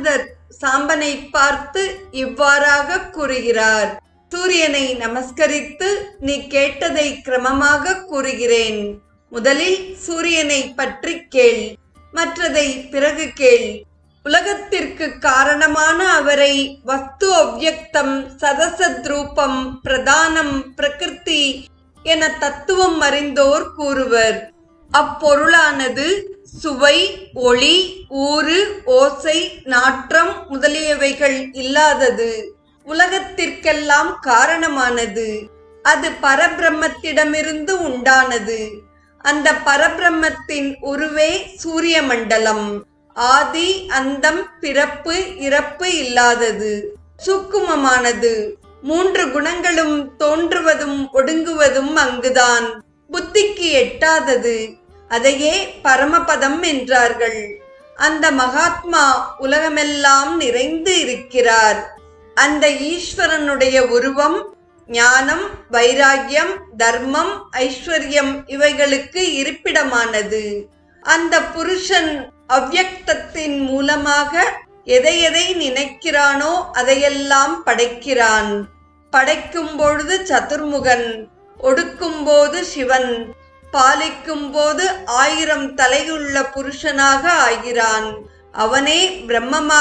நாரதர் சாம்பனை பார்த்து இவ்வாறாக கூறுகிறார். சூரியனை நமஸ்கரித்து நீ கேட்டதை கிரமமாக கூறுகிறேன். முதலில் சூரியனை பற்றி கேள், மற்றதை பிறகு கேள். உலகத்திற்கு காரணமான அவரை வஸ்து அவ்யக்தம், சதசத்ரூபம், பிரதானம், பிரகிருதி என தத்துவம் அறிந்தோர் கூறுவர். அப்பொருளானது சுவை, ஒளி, ஊறு, ஓசை, நாற்றம் முதலியவைகள் இல்லாதது, உலகத்திற்கெல்லாம் காரணமானது. அது பரபிரம்மத்திடமிருந்து உண்டானது. அந்த பரபிரம்மத்தின் உருவே சூரிய மண்டலம். ஆதி அந்தம், பிறப்பு இறப்பு இல்லாதது, சூக்குமமானது. 3 குணங்களும் தோன்றுவதும் ஒடுங்குவதும் அங்குதான். புத்திக்கு எட்டாதது. அதையே பரமபதம் என்றார்கள். அந்த மகாத்மா உலகமெல்லாம் நிறைந்து இருக்கிறார். அந்த ஈஸ்வரனுடைய உருவம் ஞானம், வைராகியம், தர்மம், ஐஸ்வர்யம் இவைகளுக்கு இருப்பிடமானது. அந்த புருஷன் அவ்யக்தத்தின் மூலமாக எதை எதை நினைக்கிறானோ அதையெல்லாம் படைக்கிறான். படைக்கும் பொழுது சதுர்முகன், ஒடுக்கும் போது சிவன், பாலிக்கும் போது 1000 தலையுள்ள புருஷனாக ஆகிறான். அவனே பிரம்மமாக